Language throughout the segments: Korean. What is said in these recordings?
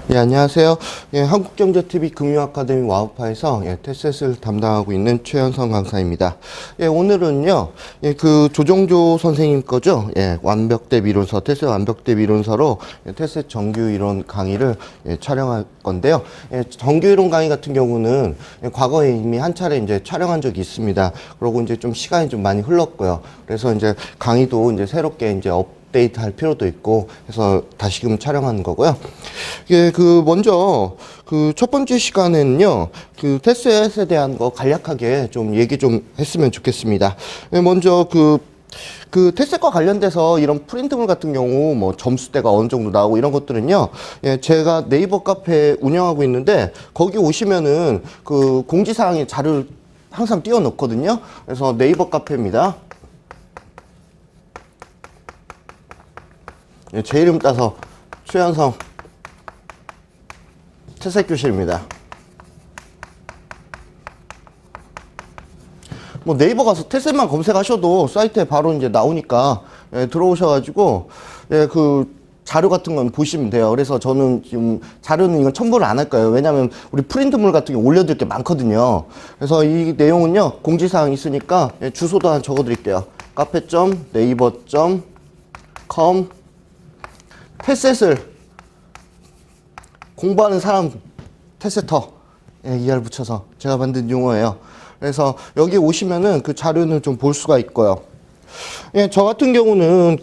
예, 안녕하세요. 예, 한국경제TV 금융아카데미 와우파에서 테셋을 담당하고 있는 최현성 강사입니다. 예, 오늘은요, 그 조정조 선생님 거죠. 예, 완벽대 이론서, 테셋 완벽대 이론서로 테셋 정규 이론 강의를 촬영할 건데요. 정규 이론 강의 같은 경우는 과거에 이미 한 차례 이제 촬영한 적이 있습니다. 그리고 이제 좀 시간이 좀 많이 흘렀고요. 그래서 이제 강의도 이제 새롭게 이제 업데이트 할 필요도 있고 해서 다시금 촬영하는 거고요. 예, 먼저 첫 번째 시간에는요, 테셋에 대한 거 간략하게 좀 얘기 좀 했으면 좋겠습니다. 예, 먼저 테셋과 관련돼서 이런 프린트물 같은 경우 뭐 점수대가 어느 정도 나오고 이런 것들은요, 예, 제가 네이버 카페 운영하고 있는데 거기 오시면은 공지사항에 자료를 항상 띄워 놓거든요. 그래서 네이버 카페입니다. 예, 제 이름 따서 최현성 테셋 교실입니다. 뭐 네이버 가서 테셋만 검색하셔도 사이트에 바로 이제 나오니까 들어오셔가지고 자료 같은 건 보시면 돼요. 그래서 저는 지금 자료는 이건 첨부를 안 할 거예요. 왜냐하면 우리 프린트물 같은 게 올려드릴 게 많거든요. 그래서 이 내용은요, 공지사항 있으니까 주소도 하나 적어드릴게요. 카페.네이버.com 테셋을 공부하는 사람 테세터 ER 붙여서 제가 만든 용어예요. 그래서 여기 오시면은 그 자료는 좀 볼 수가 있고요. 예, 저 같은 경우는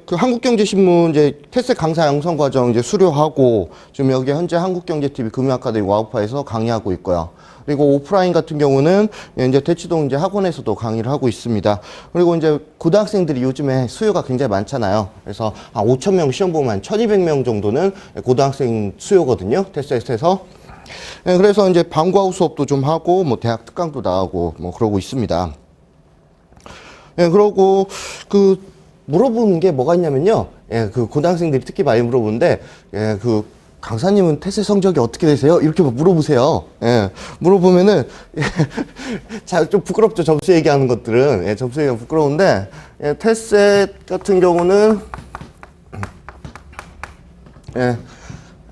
한국경제신문 이제 테셋 강사 양성 과정 이제 수료하고 지금 여기 현재 한국경제TV 금융아카데미 와우파에서 강의하고 있고요. 그리고 오프라인 같은 경우는 이제 대치동 이제 학원에서도 강의를 하고 있습니다. 그리고 이제 고등학생들이 요즘에 수요가 굉장히 많잖아요. 그래서 5,000명 시험 보면 1,200명 정도는 고등학생 수요거든요. 테셋에서. 예, 그래서 이제 방과후 수업도 좀 하고 뭐 대학 특강도 나가고 뭐 그러고 있습니다. 예, 그러고 물어보는 게 뭐가 있냐면요. 예, 고등학생들이 특히 많이 물어보는데, 예, 강사님은 테셋 성적이 어떻게 되세요? 이렇게 물어보세요. 예, 물어보면은, 좀 부끄럽죠. 점수 얘기하는 것들은. 예, 점수 얘기하면 부끄러운데, 예, 테셋 같은 경우는, 예,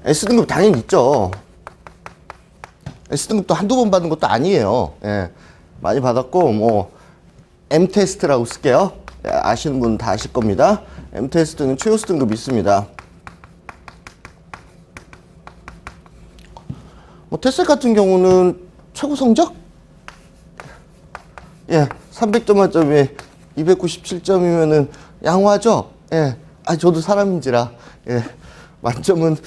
S등급 당연히 있죠. S등급도 한두 번 받은 것도 아니에요. 예, 많이 받았고, M테스트라고 쓸게요. 아시는 분 다 아실 겁니다. M테스트는 최우수 등급이 있습니다. 테셋 같은 경우는 최고 성적? 예, 300점 만점에 297점이면은 양호하죠? 예, 저도 사람인지라, 예, 만점은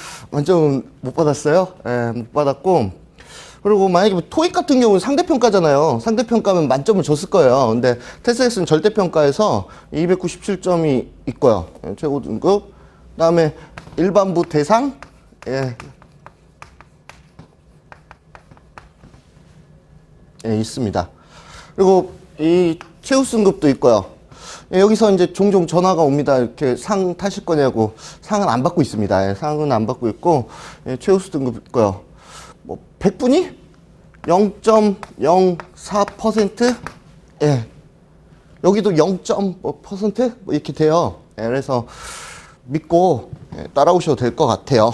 못 받았어요. 예, 못 받았고, 그리고 만약에 토익 같은 경우는 상대평가잖아요. 상대평가면 만점을 줬을 거예요. 근데 테셋은 절대평가에서 297점이 있고요. 예, 최고 등급. 그 다음에 일반부 대상. 예. 예, 있습니다. 그리고 이 최우수 등급도 있고요. 예, 여기서 이제 종종 전화가 옵니다. 이렇게 상 타실 거냐고. 상은 안 받고 있습니다. 예, 상은 안 받고 있고, 예, 최우수 등급 있고요. 100분이 0.04%? 예. 여기도 0.5% 이렇게 돼요. 예, 그래서 믿고 따라오셔도 될 것 같아요.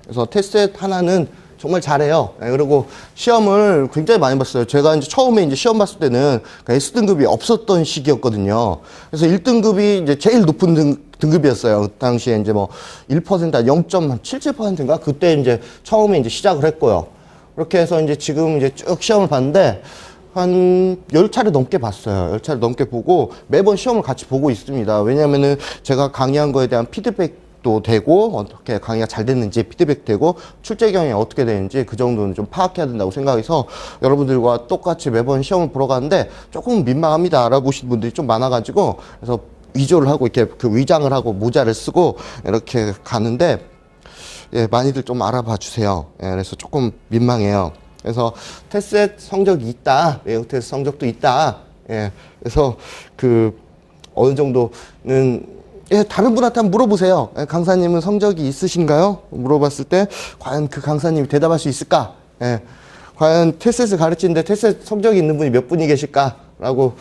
그래서 테셋 하나는 정말 잘해요. 예, 그리고 시험을 굉장히 많이 봤어요. 제가 이제 처음에 이제 시험 봤을 때는 S등급이 없었던 시기였거든요. 그래서 1등급이 이제 제일 높은 등급이었어요. 그 당시에 이제 1%, 0.77%인가? 그때 이제 처음에 이제 시작을 했고요. 그렇게 해서 이제 지금 이제 쭉 시험을 봤는데 한 10차례 넘게 봤어요. 10차례 넘게 보고 매번 시험을 같이 보고 있습니다. 왜냐면은 제가 강의한 거에 대한 피드백도 되고 어떻게 강의가 잘 됐는지 피드백 되고 출제 경향이 어떻게 되는지 그 정도는 좀 파악해야 된다고 생각해서 여러분들과 똑같이 매번 시험을 보러 가는데 조금 민망합니다. 알아보시는 분들이 좀 많아가지고 그래서 위조를 하고 이렇게 위장을 하고 모자를 쓰고 이렇게 가는데 예, 많이들 좀 알아봐 주세요. 예, 그래서 조금 민망해요. 그래서 테셋 성적이 있다. 외국 테스트 성적도 있다. 예, 그래서 어느 정도는 예, 다른 분한테 한번 물어보세요. 예, 강사님은 성적이 있으신가요? 물어봤을 때 과연 그 강사님이 대답할 수 있을까? 예, 과연 테셋을 가르치는데 테셋 성적이 있는 분이 몇 분이 계실까? 라고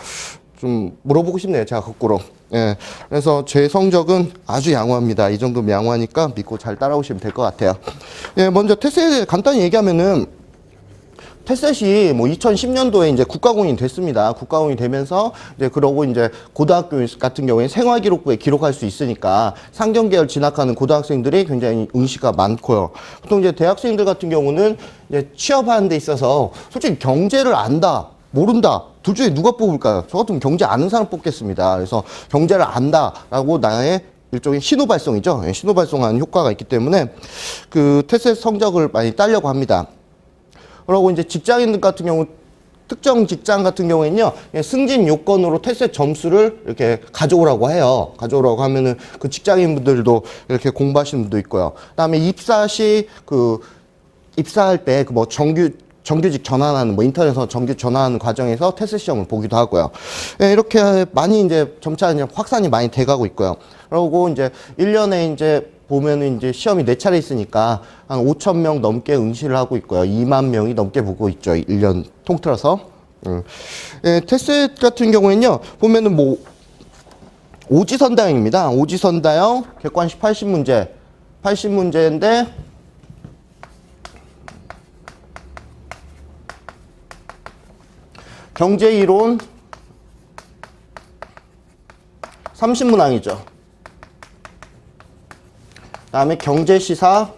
좀 물어보고 싶네요. 제가 거꾸로. 예. 그래서 제 성적은 아주 양호합니다. 이 정도면 양호하니까 믿고 잘 따라오시면 될 것 같아요. 예, 먼저 테스트에 대해 간단히 얘기하면은 테셋이 뭐 2010년도에 이제 국가공인이 됐습니다. 국가공인이 되면서 이제 그러고 이제 고등학교 같은 경우에 생활기록부에 기록할 수 있으니까 상경계열 진학하는 고등학생들이 굉장히 응시가 많고요. 보통 이제 대학생들 같은 경우는 이제 취업하는 데 있어서 솔직히 경제를 안다, 모른다. 둘 중에 누가 뽑을까요? 저 같으면 경제 아는 사람 뽑겠습니다. 그래서 경제를 안다라고 나의 일종의 신호 발송이죠. 신호 발송하는 효과가 있기 때문에 그 테셋 성적을 많이 따려고 합니다. 그리고 이제 직장인들 같은 경우 특정 직장 같은 경우에는요, 승진 요건으로 테스트 점수를 이렇게 가져오라고 해요. 가져오라고 하면은 그 직장인분들도 이렇게 공부하시는 분도 있고요. 그다음에 입사 시 입사할 때 그 뭐 정규직 전환하는 뭐 인턴에서 정규 전환하는 과정에서 테스트 시험을 보기도 하고요. 이렇게 많이 이제 점차 이제 확산이 많이 돼가고 있고요. 그리고 이제 1년에 이제 보면은 이제 시험이 4차례 있으니까 한 5,000명 넘게 응시를 하고 있고요. 2만 명이 넘게 보고 있죠. 1년 통틀어서. 테스트 같은 경우에는요, 보면은 뭐, 오지선다형입니다. 오지선다형, 객관식 80문제. 80문제인데, 경제이론 30문항이죠. 다음에 경제시사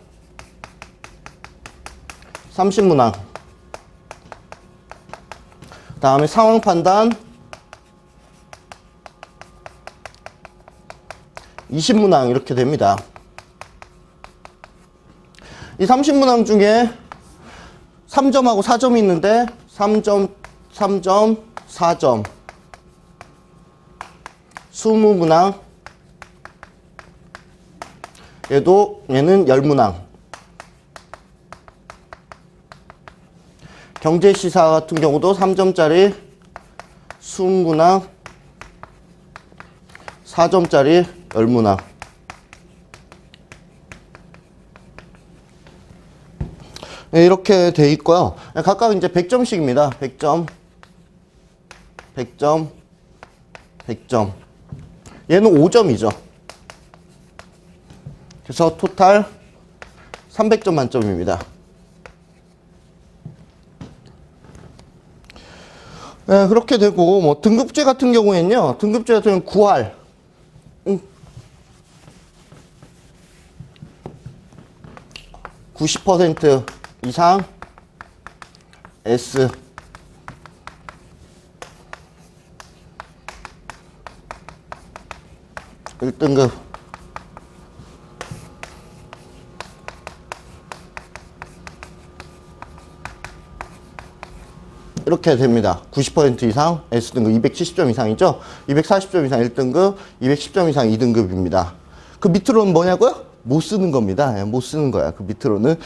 30문항. 다음에 상황판단 20문항 이렇게 됩니다. 이 30문항 중에 3점하고 4점이 있는데 3점, 3점, 4점 20문항. 얘는 10문항. 경제시사 같은 경우도 3점짜리 20문항, 4점짜리 10문항. 이렇게 돼 있고요. 각각 이제 100점씩입니다. 100점, 100점, 100점. 얘는 5점이죠. 그래서 토탈 300점 만점입니다. 네, 그렇게 되고 뭐 등급제 같은 경우에는요. 등급제 같은 경우는 9할 90% 이상 S 1등급 이렇게 됩니다. 90% 이상 S등급 270점 이상이죠. 240점 이상 1등급, 210점 이상 2등급입니다. 그 밑으로는 뭐냐고요? 못 쓰는 겁니다. 못 쓰는 거야. 그 밑으로는.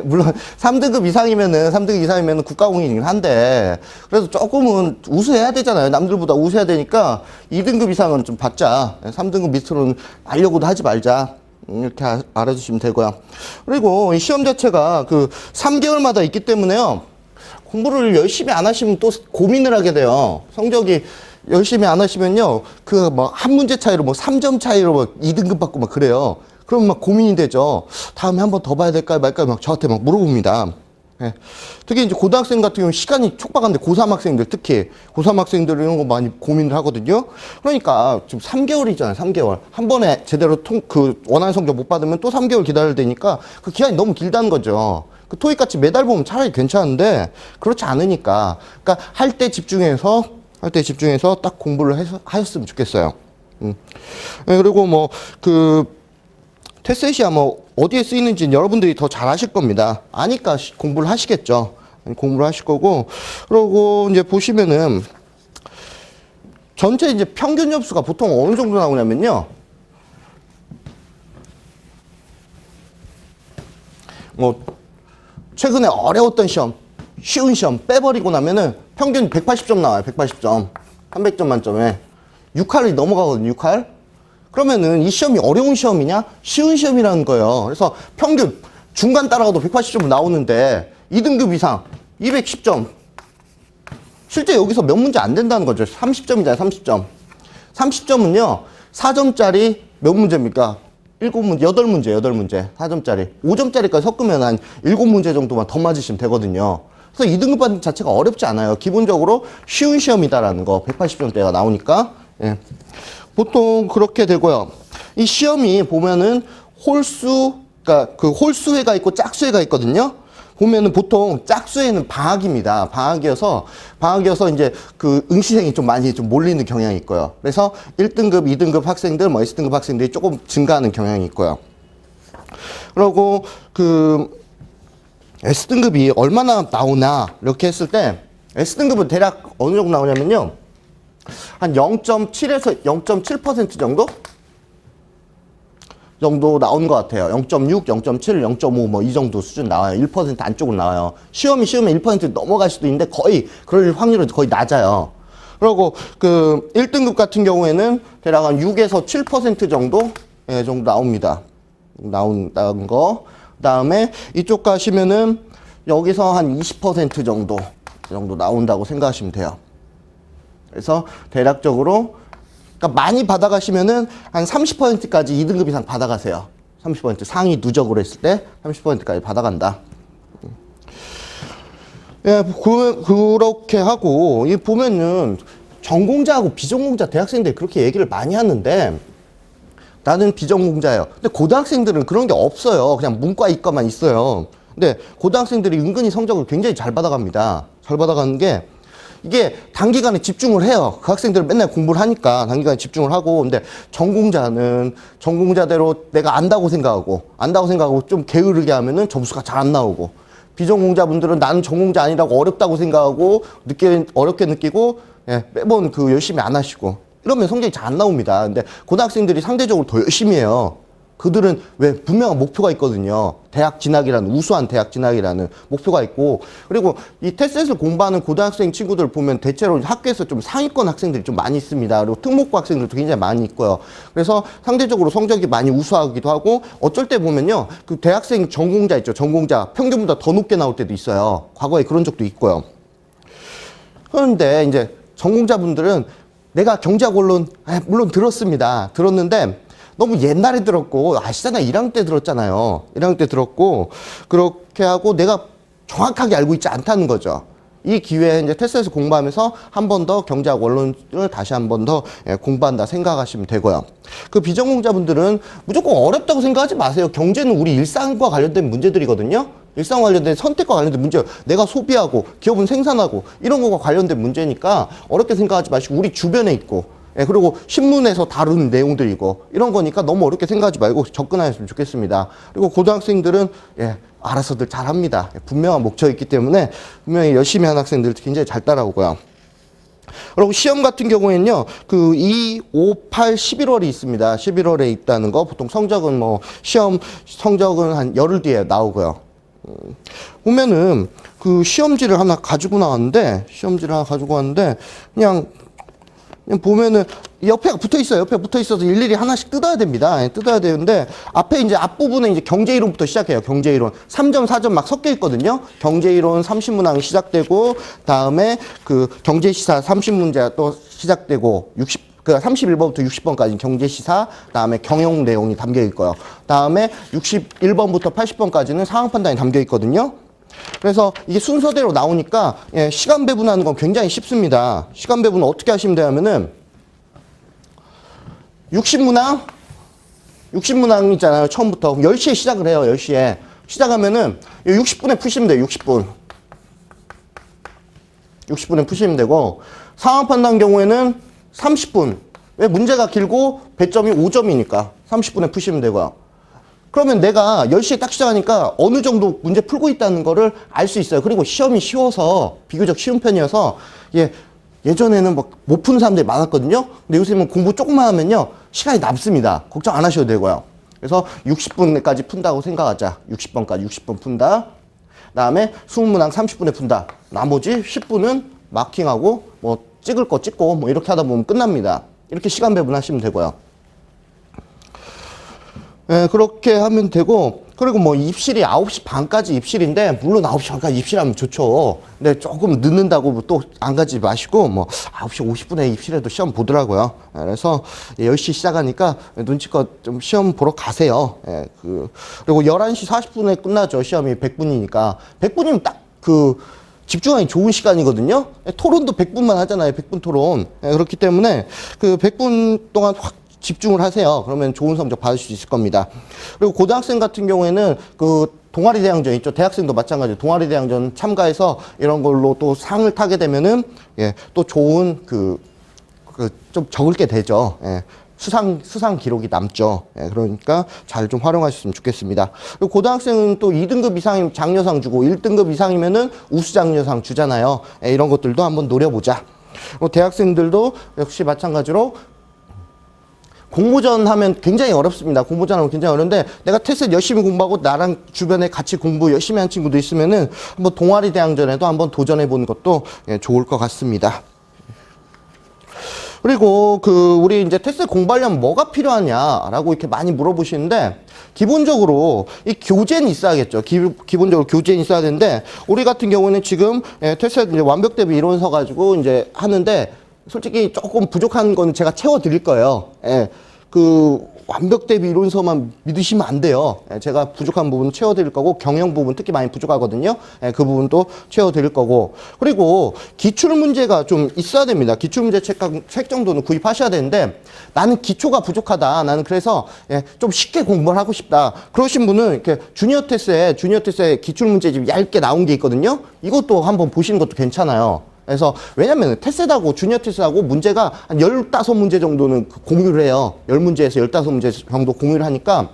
물론 3등급 이상이면은 국가공인이긴 한데 그래도 조금은 우수해야 되잖아요. 남들보다 우수해야 되니까 2등급 이상은 좀 받자. 3등급 밑으로는 알려고도 하지 말자. 이렇게 알아주시면 되고요. 그리고 이 시험 자체가 그 3개월마다 있기 때문에요. 공부를 열심히 안 하시면 또 고민을 하게 돼요. 성적이 열심히 안 하시면요. 그 뭐 한 문제 차이로 뭐 3점 차이로 뭐 2등급 받고 막 그래요. 그러면 막 고민이 되죠. 다음에 한 번 더 봐야 될까요? 말까요? 막 저한테 막 물어봅니다. 예. 특히 이제 고등학생 같은 경우는 시간이 촉박한데 고3 학생들 특히 고3 학생들 이런 거 많이 고민을 하거든요. 그러니까 지금 3개월이잖아요. 3개월. 한 번에 제대로 원하는 성적 못 받으면 또 3개월 기다려야 되니까 그 기간이 너무 길다는 거죠. 그 토익 같이 매달 보면 차라리 괜찮은데 그렇지 않으니까 그러니까 할 때 집중해서 딱 공부를 하셨으면 좋겠어요. 예, 그리고 뭐 테셋이 뭐 어디에 쓰이는지 여러분들이 더 잘 아실 겁니다. 아니까 공부를 하시겠죠. 공부를 하실 거고 그리고 이제 보시면은 전체 이제 평균 점수가 보통 어느 정도 나오냐면요. 뭐 최근에 어려웠던 시험, 쉬운 시험 빼버리고 나면은 평균 180점 나와요. 180점. 300점 만점에. 6할이 넘어가거든요. 6할. 그러면은 이 시험이 어려운 시험이냐? 쉬운 시험이라는 거예요. 그래서 평균 중간 따라가도 180점 나오는데 2등급 이상 210점. 실제 여기서 몇 문제 안 된다는 거죠. 30점이잖아요, 30점. 30점은요, 4점짜리 몇 문제입니까? 7문제, 8문제, 8문제. 4점짜리. 5점짜리까지 섞으면 한 7문제 정도만 더 맞으시면 되거든요. 그래서 2등급 받는 자체가 어렵지 않아요. 기본적으로 쉬운 시험이다라는 거. 180점대가 나오니까. 예. 보통 그렇게 되고요. 이 시험이 보면은 홀수, 그러니까 그 홀수회가 있고 짝수회가 있거든요. 보면은 보통 짝수회는 방학입니다. 방학이어서 이제 그 응시생이 좀 많이 좀 몰리는 경향이 있고요. 그래서 1등급, 2등급 학생들, 뭐 S등급 학생들이 조금 증가하는 경향이 있고요. 그리고 그 S등급이 얼마나 나오나 이렇게 했을 때 S등급은 대략 어느 정도 나오냐면요. 한 0.7에서 0.7% 정도 나오는 것 같아요. 0.6, 0.7, 0.5 뭐 이 정도 수준 나와요. 1% 안쪽으로 나와요. 시험이 쉬우면 1% 넘어갈 수도 있는데 거의 그럴 확률은 거의 낮아요. 그리고 그 1등급 같은 경우에는 대략 한 6에서 7% 정도 정도 나옵니다. 나온다는 거. 그다음에 이쪽 가시면은 여기서 한 20% 정도 나온다고 생각하시면 돼요. 그래서 대략적으로 그러니까 많이 받아가시면은 한 30%까지 2등급 이상 받아가세요. 30% 상위 누적으로 했을 때 30%까지 받아간다. 예, 그렇게 하고 이 보면은 전공자하고 비전공자 대학생들이 그렇게 얘기를 많이 하는데 나는 비전공자예요. 근데 고등학생들은 그런 게 없어요. 그냥 문과 이과만 있어요. 근데 고등학생들이 은근히 성적을 굉장히 잘 받아갑니다. 잘 받아가는 게 이게 단기간에 집중을 해요. 그 학생들은 맨날 공부를 하니까 단기간에 집중을 하고. 근데 전공자는 전공자대로 내가 안다고 생각하고 좀 게으르게 하면은 점수가 잘 안 나오고. 비전공자분들은 나는 전공자 아니라고 어렵다고 생각하고 어렵게 느끼고 매번 그 열심히 안 하시고 이러면 성적이 잘 안 나옵니다. 근데 고등학생들이 상대적으로 더 열심히 해요. 그들은 왜 분명한 목표가 있거든요. 대학 진학이라는 우수한 대학 진학이라는 목표가 있고 그리고 이 테스트를 공부하는 고등학생 친구들 보면 대체로 학교에서 좀 상위권 학생들이 좀 많이 있습니다. 그리고 특목고 학생들도 굉장히 많이 있고요. 그래서 상대적으로 성적이 많이 우수하기도 하고 어쩔 때 보면요. 그 대학생 전공자 있죠. 전공자 평균보다 더 높게 나올 때도 있어요. 과거에 그런 적도 있고요. 그런데 이제 전공자분들은 내가 경제학 원론 물론 들었는데 너무 옛날에 들었고 아시잖아요. 1학년 때 들었잖아요. 1학년 때 들었고 그렇게 하고 내가 정확하게 알고 있지 않다는 거죠. 이 기회에 이제 테스트에서 공부하면서 한 번 더 경제학 원론을 다시 한 번 더 공부한다 생각하시면 되고요. 그 비전공자분들은 무조건 어렵다고 생각하지 마세요. 경제는 우리 일상과 관련된 문제들이거든요. 일상과 관련된 선택과 관련된 문제, 내가 소비하고 기업은 생산하고 이런 거와 관련된 문제니까 어렵게 생각하지 마시고 우리 주변에 있고 그리고 신문에서 다룬 내용들이고 이런 거니까 너무 어렵게 생각하지 말고 접근하셨으면 좋겠습니다. 그리고 고등학생들은 알아서들 잘합니다. 분명한 목적이 있기 때문에 분명히 열심히 한 학생들 굉장히 잘 따라오고요. 그리고 시험 같은 경우에는요, 그 2, 5, 8, 11월이 있습니다. 11월에 있다는 거 보통 성적은 뭐 시험 성적은 한 열흘 뒤에 나오고요. 보면은 그 시험지를 하나 가지고 나왔는데 그냥 보면은 옆에 붙어 있어요. 옆에 붙어 있어서 일일이 하나씩 뜯어야 됩니다. 뜯어야 되는데 앞에 이제 앞부분에 이제 경제 이론부터 시작해요. 경제 이론 3점, 4점 막 섞여 있거든요. 경제 이론 30문항 시작되고 다음에 그 경제 시사 30문제 또 시작되고 31번부터 60번까지 경제 시사, 다음에 경영 내용이 담겨 있고요. 다음에 61번부터 80번까지는 상황 판단이 담겨 있거든요. 그래서 이게 순서대로 나오니까 시간 배분하는 건 굉장히 쉽습니다. 시간 배분은 어떻게 하시면 되냐면은 60문항 있잖아요. 처음부터 10시에 시작을 해요. 10시에 시작하면은 60분에 푸시면 돼요. 60분에 푸시면 되고 상황 판단 경우에는 30분. 왜 문제가 길고 배점이 5점이니까 30분에 푸시면 되고요. 그러면 내가 10시에 딱 시작하니까 어느 정도 문제 풀고 있다는 거를 알 수 있어요. 그리고 시험이 쉬워서 비교적 쉬운 편이어서 예전에는 뭐 못 푸는 사람들이 많았거든요. 근데 요새는 공부 조금만 하면요. 시간이 남습니다. 걱정 안 하셔도 되고요. 그래서 60분까지 푼다고 생각하자. 60번 푼다. 그다음에 20문항 30분에 푼다. 나머지 10분은 마킹하고 뭐 찍을 거 찍고 뭐 이렇게 하다 보면 끝납니다. 이렇게 시간 배분하시면 되고요. 그렇게 하면 되고 그리고 뭐 입실이 9시 반까지 입실인데, 물론 9시 반까지 입실하면 좋죠. 근데 조금 늦는다고 또 안 가지 마시고, 뭐 9시 50분에 입실해도 시험 보더라고요. 그래서 10시 시작하니까 눈치껏 좀 시험 보러 가세요. 예, 그리고 11시 40분에 끝나죠. 시험이 100분이니까. 100분이면 딱 집중하기 좋은 시간이거든요. 토론도 100분만 하잖아요. 100분 토론. 그렇기 때문에 100분 동안 확 집중을 하세요. 그러면 좋은 성적 받을 수 있을 겁니다. 그리고 고등학생 같은 경우에는 동아리 대항전 있죠. 대학생도 마찬가지로 동아리 대항전 참가해서 이런 걸로 또 상을 타게 되면은, 예, 또 좋은 좀 적을 게 되죠. 예. 수상 기록이 남죠. 예, 그러니까 잘 좀 활용하셨으면 좋겠습니다. 그리고 고등학생은 또 2등급 이상이면 장려상 주고 1등급 이상이면은 우수장려상 주잖아요. 예, 이런 것들도 한번 노려보자. 대학생들도 역시 마찬가지로 공모전 하면 굉장히 어렵습니다. 공모전 하면 굉장히 어려운데, 내가 테스트 열심히 공부하고 나랑 주변에 같이 공부 열심히 한 친구도 있으면은 한번 동아리 대항전에도 한번 도전해 보는 것도, 예, 좋을 것 같습니다. 그리고 우리 이제 테스트 공부하려면 뭐가 필요하냐라고 이렇게 많이 물어보시는데, 기본적으로 이 교재는 있어야겠죠. 기본적으로 교재는 있어야 되는데, 우리 같은 경우는 지금, 예, 테스트 이제 완벽 대비 이론서 가지고 이제 하는데, 솔직히 조금 부족한 건 제가 채워드릴 거예요. 예, 완벽 대비 이론서만 믿으시면 안 돼요. 예, 제가 부족한 부분 채워드릴 거고, 경영 부분 특히 많이 부족하거든요. 예, 그 부분도 채워드릴 거고, 그리고 기출 문제가 좀 있어야 됩니다. 기출 문제 책 정도는 구입하셔야 되는데, 나는 기초가 부족하다. 나는 그래서, 예, 좀 쉽게 공부를 하고 싶다. 그러신 분은 이렇게 주니어 테스트에 기출 문제집 얇게 나온 게 있거든요. 이것도 한번 보시는 것도 괜찮아요. 그래서 왜냐면 테스트하고 주니어 테스트하고 문제가 한 15문제 정도는 공유를 해요. 10문제에서 15문제 정도 공유를 하니까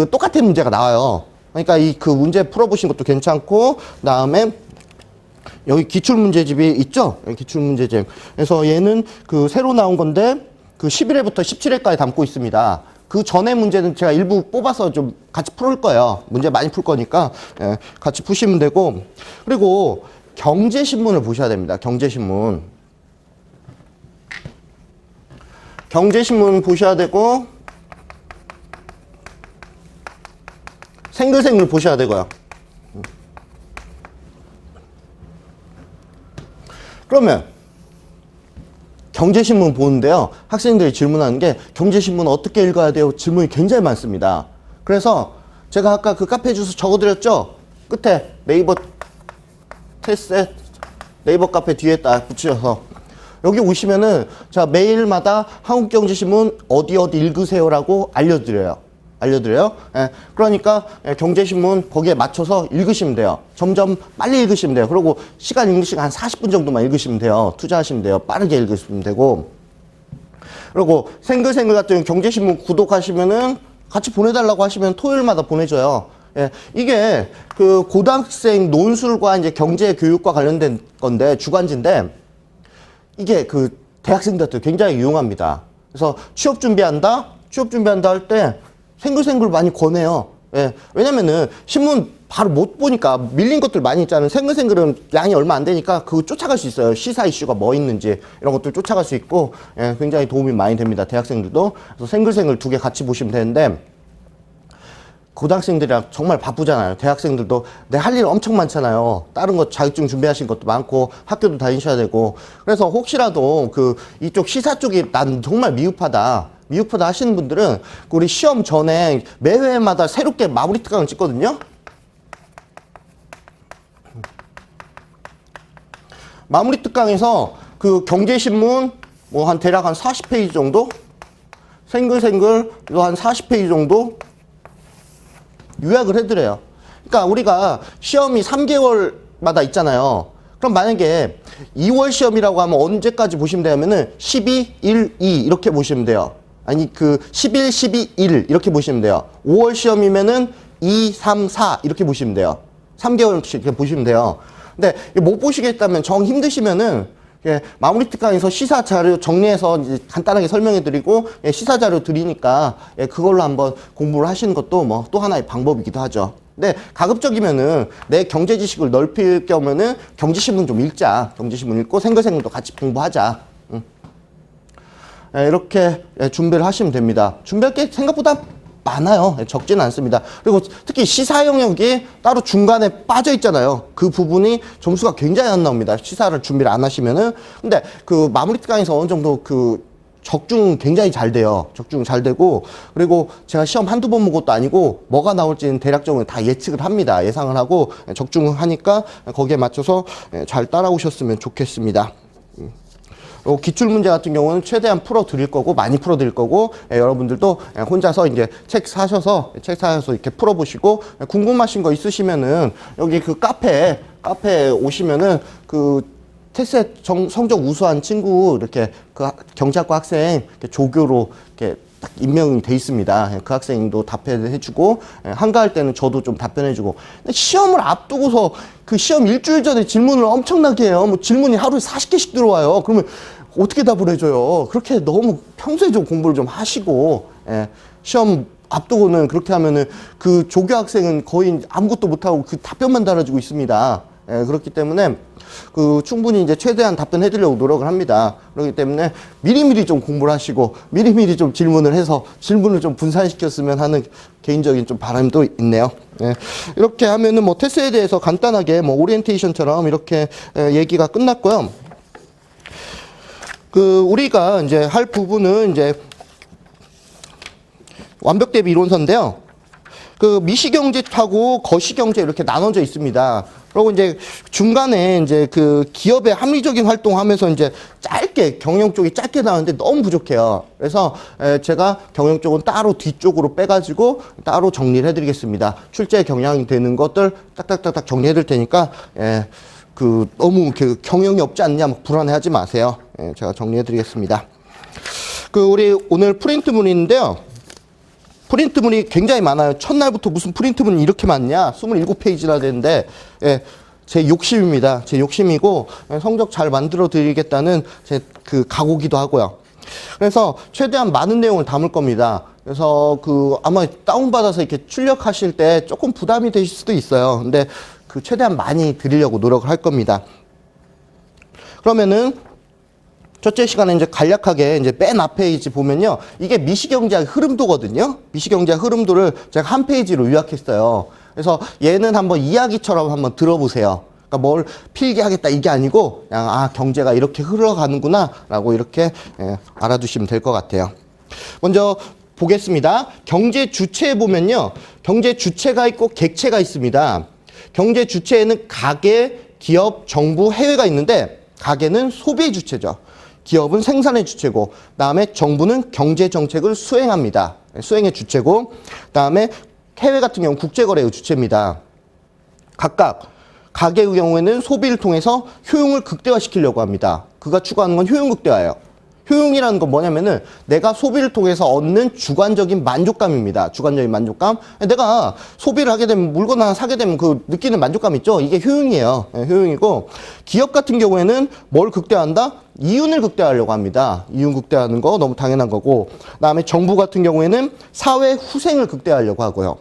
똑같은 문제가 나와요. 그러니까 문제 풀어보신 것도 괜찮고, 그다음에 여기 기출문제집이 있죠? 여기 기출문제집. 그래서 얘는 새로 나온 건데 11회부터 17회까지 담고 있습니다. 그 전에 문제는 제가 일부 뽑아서 좀 같이 풀을 거예요. 문제 많이 풀 거니까, 예, 같이 푸시면 되고, 그리고 경제신문을 보셔야 됩니다. 경제신문 보셔야 되고, 생글생글 보셔야 되고요. 그러면 경제신문 보는데요, 학생들이 질문하는 게 경제신문 어떻게 읽어야 돼요? 질문이 굉장히 많습니다. 그래서 제가 아까 카페 주소 적어드렸죠? 끝에 네이버 테스트 네이버 카페 뒤에 딱 붙여서 여기 오시면은 자, 매일마다 한국경제신문 어디 읽으세요라고 알려드려요. 예, 그러니까 경제신문 거기에 맞춰서 읽으시면 돼요. 점점 빨리 읽으시면 돼요. 그리고 읽는 시간 한 40분 정도만 읽으시면 돼요. 투자하시면 돼요. 빠르게 읽으시면 되고. 그리고 생글생글 같은 경제신문 구독하시면은 같이 보내달라고 하시면 토요일마다 보내줘요. 예, 이게 고등학생 논술과 이제 경제 교육과 관련된 건데, 주간지인데, 이게 대학생들한테 굉장히 유용합니다. 그래서 취업 준비한다 할 때 생글생글 많이 권해요. 예, 왜냐면은 신문 바로 못 보니까 밀린 것들 많이 있잖아요. 생글생글은 양이 얼마 안 되니까 그거 쫓아갈 수 있어요. 시사 이슈가 뭐 있는지 이런 것들 쫓아갈 수 있고, 예, 굉장히 도움이 많이 됩니다. 대학생들도. 그래서 생글생글 2개 같이 보시면 되는데, 고등학생들이랑 정말 바쁘잖아요. 대학생들도 할 일 엄청 많잖아요. 다른 거 자격증 준비하신 것도 많고 학교도 다니셔야 되고. 그래서 혹시라도 이쪽 시사 쪽이 난 정말 미흡하다 하시는 분들은 우리 시험 전에 매회마다 새롭게 마무리 특강을 찍거든요. 마무리 특강에서 경제신문 대략 한 40페이지 정도, 생글생글 한 40페이지 정도 요약을 해드려요. 그러니까 우리가 시험이 3개월마다 있잖아요. 그럼 만약에 2월 시험이라고 하면 언제까지 보시면 되냐면은 12, 1, 2 이렇게 보시면 돼요. 아니 11, 12, 1 이렇게 보시면 돼요. 5월 시험이면은 2, 3, 4 이렇게 보시면 돼요. 3개월씩 이렇게 보시면 돼요. 근데 못 보시겠다면 정 힘드시면은 마무리 특강에서 시사 자료 정리해서 이제 간단하게 설명해 드리고, 시사 자료 드리니까 그걸로 한번 공부를 하시는 것도 또 하나의 방법이기도 하죠. 근데 가급적이면은 내 경제 지식을 넓힐 겸에는 경제신문 좀 읽자. 경제신문 읽고 생글생글도 같이 공부하자. 이렇게 준비를 하시면 됩니다. 준비할 게 생각보다 많아요. 적지는 않습니다. 그리고 특히 시사 영역이 따로 중간에 빠져 있잖아요. 그 부분이 점수가 굉장히 안 나옵니다. 시사를 준비를 안 하시면은. 근데 그 마무리 특강에서 어느 정도 그 적중 굉장히 잘 돼요. 적중 잘 되고, 그리고 제가 시험 한두 번 본 것도 아니고 뭐가 나올지는 대략적으로 다 예측을 합니다. 예상을 하고 적중을 하니까 거기에 맞춰서 잘 따라오셨으면 좋겠습니다. 기출문제 같은 경우는 최대한 풀어드릴 거고, 많이 풀어드릴 거고, 여러분들도 혼자서 이제 책 사셔서 이렇게 풀어보시고, 궁금하신 거 있으시면은, 여기 그 카페에 오시면은, 그, 테스트에 성적 우수한 친구, 이렇게 그 경제학과 학생, 이렇게 조교로 이렇게 딱 임명이 돼 있습니다. 그 학생도 답변을 해주고, 한가할 때는 저도 좀 답변해주고. 근데 시험을 앞두고서 그 시험 일주일 전에 질문을 엄청나게 해요. 뭐 질문이 하루에 40개씩 들어와요. 그러면 어떻게 답을 해줘요? 그렇게 너무 평소에 좀 공부를 좀 하시고, 시험 앞두고는 그렇게 하면은 그 조교 학생은 거의 아무것도 못하고 그 답변만 달아주고 있습니다. 그렇기 때문에 그 충분히 이제 최대한 답변해 드리려고 노력을 합니다. 그렇기 때문에 미리미리 좀 공부를 하시고 미리미리 좀 질문을 해서 질문을 좀 분산시켰으면 하는 개인적인 좀 바람도 있네요. 이렇게 하면은 뭐 테스트에 대해서 간단하게 뭐 오리엔테이션처럼 이렇게 얘기가 끝났고요. 그 우리가 이제 할 부분은 이제 완벽 대비 이론서인데요. 그 미시경제하고 거시경제 이렇게 나눠져 있습니다. 그리고 이제 중간에 이제 그 기업의 합리적인 활동하면서 이제 짧게 경영 쪽이 짧게 나오는데 너무 부족해요. 그래서 제가 경영 쪽은 따로 뒤쪽으로 빼가지고 따로 정리를 해드리겠습니다. 출제 경향이 되는 것들 딱딱딱딱 정리해드릴 테니까 그 너무 그 경영이 없지 않냐 막 불안해하지 마세요. 제가 정리해드리겠습니다. 그 우리 오늘 프린트문인데요. 프린트문이 굉장히 많아요. 첫날부터 무슨 프린트문이 이렇게 많냐? 27페이지나 되는데, 제 욕심입니다. 제 욕심이고, 성적 잘 만들어 드리겠다는 제 그 각오기도 하고요. 그래서 최대한 많은 내용을 담을 겁니다. 그래서 그 아마 다운받아서 이렇게 출력하실 때 조금 부담이 되실 수도 있어요. 근데 그 최대한 많이 드리려고 노력을 할 겁니다. 그러면은, 첫째 시간에 이제 간략하게 이제 맨 앞 페이지 보면요. 이게 미시경제학 흐름도거든요. 미시경제학 흐름도를 제가 한 페이지로 요약했어요. 그래서 얘는 한번 이야기처럼 한번 들어보세요. 그러니까 뭘 필기하겠다 이게 아니고 그냥 아 경제가 이렇게 흘러가는구나 라고 이렇게 알아두시면 될 것 같아요. 먼저 보겠습니다. 경제 주체에 보면요. 경제 주체가 있고 객체가 있습니다. 경제 주체에는 가계, 기업, 정부, 해외가 있는데 가계는 소비의 주체죠. 기업은 생산의 주체고, 다음에 정부는 경제 정책을 수행합니다. 수행의 주체고, 다음에 해외 같은 경우는 국제거래의 주체입니다. 각각 가계의 경우에는 소비를 통해서 효용을 극대화시키려고 합니다. 그가 추구하는 건 효용 극대화예요. 효용이라는 건 뭐냐면은 내가 소비를 통해서 얻는 주관적인 만족감입니다. 주관적인 만족감. 내가 소비를 하게 되면 물건 하나 사게 되면 그 느끼는 만족감 있죠? 이게 효용이에요. 효용이고 기업 같은 경우에는 뭘 극대화한다? 이윤을 극대화하려고 합니다. 이윤 극대화하는 거 너무 당연한 거고 그다음에 정부 같은 경우에는 사회 후생을 극대화하려고 하고요.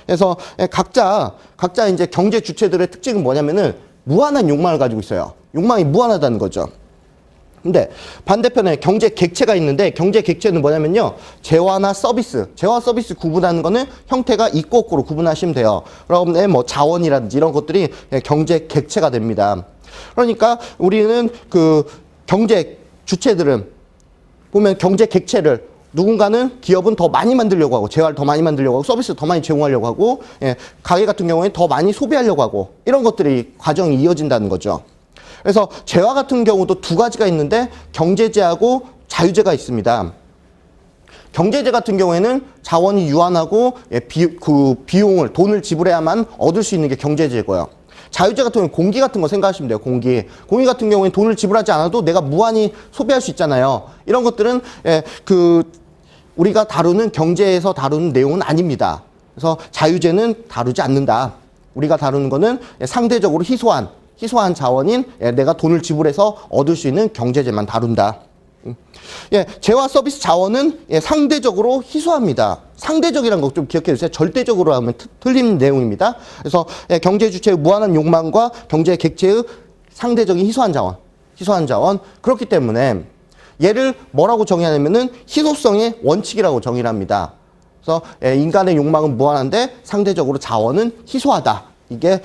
그래서 각자 이제 경제 주체들의 특징은 뭐냐면은 무한한 욕망을 가지고 있어요. 욕망이 무한하다는 거죠. 근데 반대편에 경제 객체가 있는데 경제 객체는 뭐냐면요. 재화나 서비스. 재화 서비스 구분하는 거는 형태가 있고 없고로 구분하시면 돼요. 그럼 뭐 자원이라든지 이런 것들이 경제 객체가 됩니다. 그러니까 우리는 그 경제 주체들은 보면 경제 객체를 누군가는 기업은 더 많이 만들려고 하고 재화를 더 많이 만들려고 하고 서비스를 더 많이 제공하려고 하고 가게 같은 경우에는 더 많이 소비하려고 하고 이런 것들이 과정이 이어진다는 거죠. 그래서 재화 같은 경우도 두 가지가 있는데 경제재하고 자유재가 있습니다. 경제재 같은 경우에는 자원이 유한하고 그 비용을 돈을 지불해야만 얻을 수 있는 게 경제재고요. 자유재 같은 경우는 공기 같은 거 생각하시면 돼요. 공기 같은 경우에는 돈을 지불하지 않아도 내가 무한히 소비할 수 있잖아요. 이런 것들은 우리가 다루는 경제에서 다루는 내용은 아닙니다. 그래서 자유재는 다루지 않는다. 우리가 다루는 거는 상대적으로 희소한 자원인 내가 돈을 지불해서 얻을 수 있는 경제재만 다룬다. 재화 서비스 자원은 상대적으로 희소합니다. 상대적이라는 거 좀 기억해 주세요. 절대적으로 하면 틀린 내용입니다. 그래서 경제 주체의 무한한 욕망과 경제 객체의 상대적인 희소한 자원. 그렇기 때문에 얘를 뭐라고 정의하냐면은 희소성의 원칙이라고 정의를 합니다. 그래서 인간의 욕망은 무한한데 상대적으로 자원은 희소하다. 이게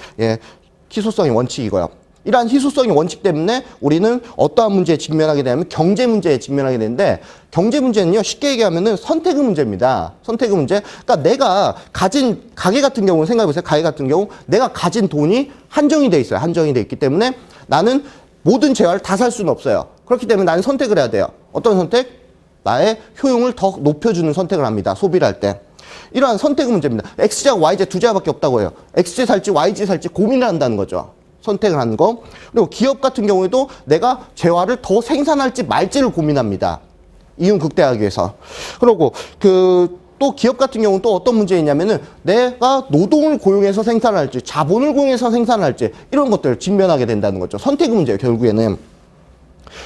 희소성의 원칙이고요. 이러한 희소성의 원칙 때문에 우리는 어떠한 문제에 직면하게 되냐면 경제 문제에 직면하게 되는데, 경제 문제는요, 쉽게 얘기하면은 선택의 문제입니다. 선택의 문제. 그러니까 내가 가진 가게 같은 경우는 생각해 보세요. 가게 같은 경우 내가 가진 돈이 한정이 돼 있어요. 한정이 돼 있기 때문에 나는 모든 재화를 다 살 수는 없어요. 그렇기 때문에 나는 선택을 해야 돼요. 어떤 선택? 나의 효용을 더 높여주는 선택을 합니다. 소비를 할 때. 이러한 선택의 문제입니다. X제와 Y제 두 제밖에 없다고 해요. X제 살지 Y제 살지 고민을 한다는 거죠. 선택을 하는 거. 그리고 기업 같은 경우에도 내가 재화를 더 생산할지 말지를 고민합니다. 이윤 극대화하기 위해서. 그리고 또 기업 같은 경우는 또 어떤 문제가 있냐면은 내가 노동을 고용해서 생산할지 자본을 고용해서 생산할지 이런 것들을 직면하게 된다는 거죠. 선택의 문제예요, 결국에는.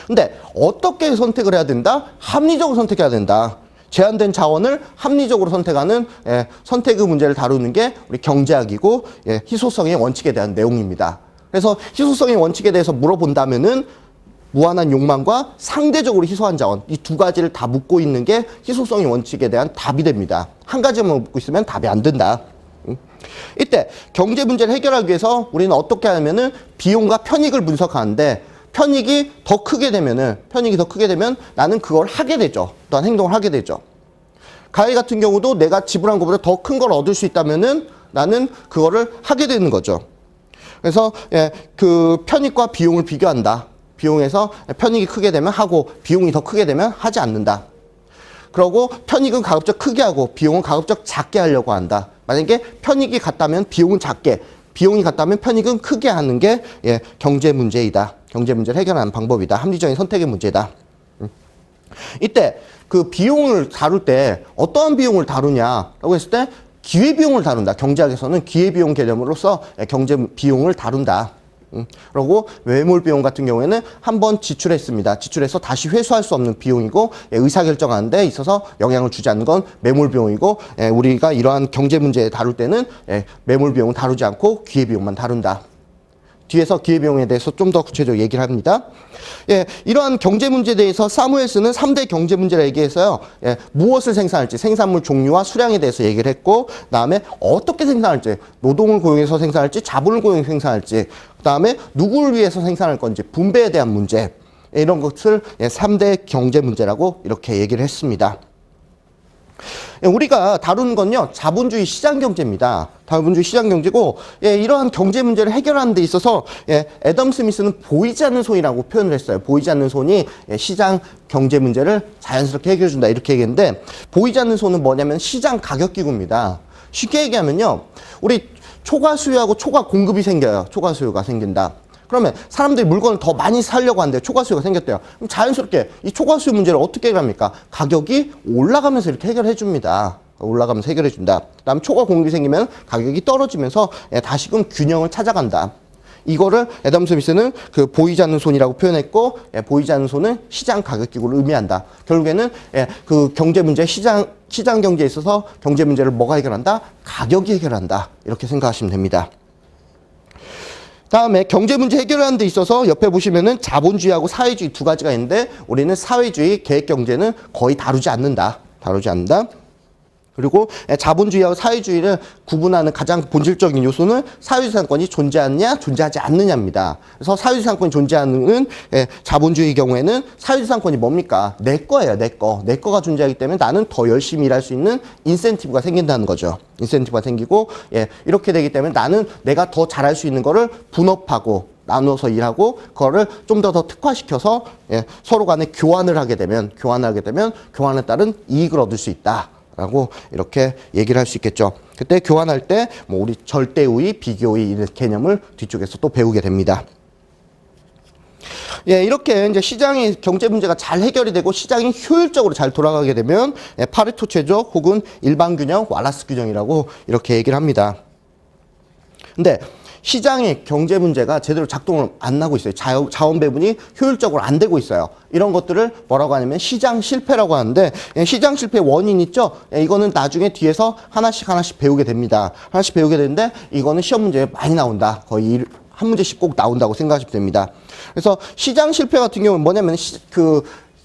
근데 어떻게 선택을 해야 된다? 합리적으로 선택해야 된다. 제한된 자원을 합리적으로 선택하는 선택의 문제를 다루는 게 우리 경제학이고 희소성의 원칙에 대한 내용입니다. 그래서 희소성의 원칙에 대해서 물어본다면은 무한한 욕망과 상대적으로 희소한 자원, 이 두 가지를 다 묻고 있는 게 희소성의 원칙에 대한 답이 됩니다. 한 가지만 묻고 있으면 답이 안 된다. 이때 경제 문제를 해결하기 위해서 우리는 어떻게 하냐면은 비용과 편익을 분석하는데, 편익이 더 크게 되면 나는 그걸 하게 되죠. 또한 행동을 하게 되죠. 가해 같은 경우도 내가 지불한 것보다 더 큰 걸 얻을 수 있다면은 나는 그거를 하게 되는 거죠. 그래서 그 편익과 비용을 비교한다. 비용에서 편익이 크게 되면 하고 비용이 더 크게 되면 하지 않는다. 그러고 편익은 가급적 크게 하고 비용은 가급적 작게 하려고 한다. 만약에 편익이 같다면 비용은 작게, 비용이 같다면 편익은 크게 하는 게 경제 문제이다. 경제 문제를 해결하는 방법이다. 합리적인 선택의 문제다. 이때 그 비용을 다룰 때 어떠한 비용을 다루냐라고 했을 때 기회비용을 다룬다. 경제학에서는 기회비용 개념으로서 경제 비용을 다룬다. 그리고 매몰비용 같은 경우에는 한번 지출했습니다. 지출해서 다시 회수할 수 없는 비용이고 의사결정하는 데 있어서 영향을 주지 않는 건 매몰비용이고, 우리가 이러한 경제 문제 다룰 때는 매몰비용은 다루지 않고 기회비용만 다룬다. 뒤에서 기회비용에 대해서 좀 더 구체적으로 얘기를 합니다. 이러한 경제 문제에 대해서 사무엘스는 3대 경제 문제를 얘기해서요. 무엇을 생산할지, 생산물 종류와 수량에 대해서 얘기를 했고, 그 다음에 어떻게 생산할지, 노동을 고용해서 생산할지, 자본을 고용해서 생산할지, 그 다음에 누구를 위해서 생산할 건지, 분배에 대한 문제, 이런 것을 3대 경제 문제라고 이렇게 얘기를 했습니다. 우리가 다루는 건요, 자본주의 시장경제입니다. 자본주의 시장경제고, 이러한 경제 문제를 해결하는 데 있어서 애덤 스미스는 보이지 않는 손이라고 표현을 했어요. 보이지 않는 손이 시장 경제 문제를 자연스럽게 해결해준다, 이렇게 얘기했는데, 보이지 않는 손은 뭐냐면 시장 가격기구입니다. 쉽게 얘기하면요, 우리 초과 수요하고 초과 공급이 생겨요. 초과 수요가 생긴다. 그러면 사람들이 물건을 더 많이 사려고 하는데 초과 수요가 생겼대요. 그럼 자연스럽게 이 초과 수요 문제를 어떻게 해결합니까? 가격이 올라가면서 이렇게 해결해 줍니다. 올라가면서 해결해 준다. 그다음 초과 공급이 생기면 가격이 떨어지면서 다시금 균형을 찾아간다. 이거를 애덤 스미스는 그 보이지 않는 손이라고 표현했고, 보이지 않는 손은 시장 가격 기구를 의미한다. 결국에는 그 경제 문제, 시장 경제에 있어서 경제 문제를 뭐가 해결한다? 가격이 해결한다. 이렇게 생각하시면 됩니다. 다음에 경제 문제 해결하는 데 있어서 옆에 보시면은 자본주의하고 사회주의 두 가지가 있는데, 우리는 사회주의 계획 경제는 거의 다루지 않는다. 그리고 자본주의하고 사회주의를 구분하는 가장 본질적인 요소는 사회주상권이 존재하느냐 존재하지 않느냐입니다. 그래서 사회주상권이 존재하는 자본주의 경우에는 사회주상권이 뭡니까? 내 거예요. 내 거가 존재하기 때문에 나는 더 열심히 일할 수 있는 인센티브가 생긴다는 거죠. 인센티브가 생기고, 이렇게 되기 때문에 나는 내가 더 잘할 수 있는 거를 분업하고 나누어서 일하고, 그거를 좀 더 특화시켜서 서로 간에 교환을 하게 되면 교환에 따른 이익을 얻을 수 있다. 라고 이렇게 얘기를 할 수 있겠죠. 그때 교환할 때 뭐 우리 절대우위, 비교우위 이런 개념을 뒤쪽에서 또 배우게 됩니다. 이렇게 이제 시장의 경제 문제가 잘 해결이 되고 시장이 효율적으로 잘 돌아가게 되면 파레토 최적 혹은 일반 균형, 왈라스 균형이라고 이렇게 얘기를 합니다. 근데 시장의 경제 문제가 제대로 작동을 안 하고 있어요. 자원 배분이 효율적으로 안 되고 있어요. 이런 것들을 뭐라고 하냐면 시장 실패라고 하는데, 시장 실패 원인 있죠? 이거는 나중에 뒤에서 하나씩 배우게 됩니다. 하나씩 배우게 되는데, 이거는 시험 문제에 많이 나온다. 거의 한 문제씩 꼭 나온다고 생각하시면 됩니다. 그래서 시장 실패 같은 경우는 뭐냐면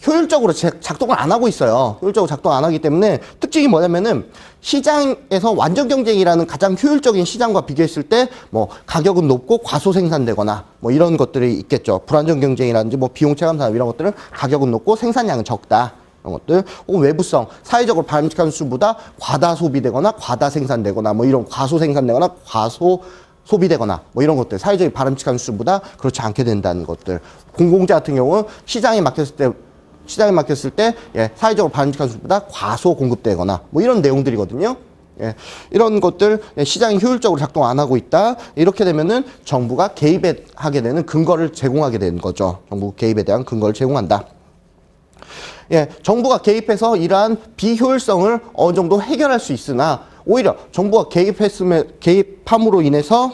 효율적으로 작동을 안 하고 있어요. 효율적으로 작동 안 하기 때문에 특징이 뭐냐면은 시장에서 완전 경쟁이라는 가장 효율적인 시장과 비교했을 때 뭐 가격은 높고 과소 생산되거나 뭐 이런 것들이 있겠죠. 불안정 경쟁이라든지 뭐 비용 체감 산업 이런 것들은 가격은 높고 생산량은 적다. 이런 것들. 혹은 외부성, 사회적으로 바람직한 수보다 과다 소비되거나 과다 생산되거나 뭐 이런 과소 생산되거나 과소 소비되거나 뭐 이런 것들, 사회적인 바람직한 수보다 그렇지 않게 된다는 것들. 공공재 같은 경우는 시장에 맡겼을 때 예, 사회적으로 바람직한 수보다 과소 공급되거나 뭐 이런 내용들이거든요. 예, 이런 것들 시장이 효율적으로 작동 안 하고 있다. 이렇게 되면은 정부가 개입하게 되는 근거를 제공하게 되는 거죠. 정부 개입에 대한 근거를 제공한다. 예, 정부가 개입해서 이러한 비효율성을 어느 정도 해결할 수 있으나 오히려 정부가 개입함으로 인해서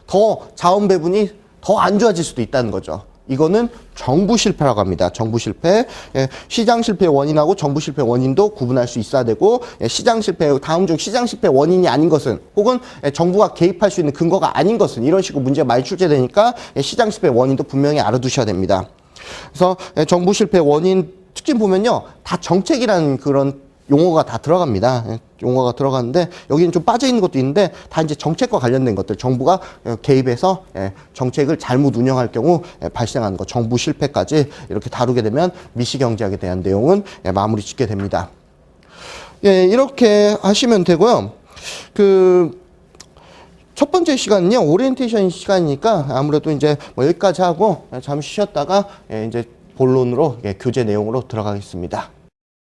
더 자원 배분이 더 안 좋아질 수도 있다는 거죠. 이거는 정부 실패라고 합니다. 정부 실패. 예, 시장 실패의 원인하고 정부 실패의 원인도 구분할 수 있어야 되고, 예, 다음 중 시장 실패의 원인이 아닌 것은, 혹은 예, 정부가 개입할 수 있는 근거가 아닌 것은, 이런 식으로 문제가 많이 출제되니까 예, 시장 실패의 원인도 분명히 알아두셔야 됩니다. 그래서 예, 정부 실패의 원인 특징 보면요, 다 정책이라는 그런 용어가 다 들어갑니다. 예, 용어가 들어가는데 여기는 좀 빠져 있는 것도 있는데 다 이제 정책과 관련된 것들, 정부가 개입해서 예, 정책을 잘못 운영할 경우 예, 발생하는 것, 정부 실패까지 이렇게 다루게 되면 미시경제학에 대한 내용은 예, 마무리 짓게 됩니다. 예, 이렇게 하시면 되고요. 첫 번째 시간은요, 오리엔테이션 시간이니까 아무래도 이제 뭐 여기까지 하고 잠시 쉬었다가 예, 이제 본론으로 예, 교재 내용으로 들어가겠습니다.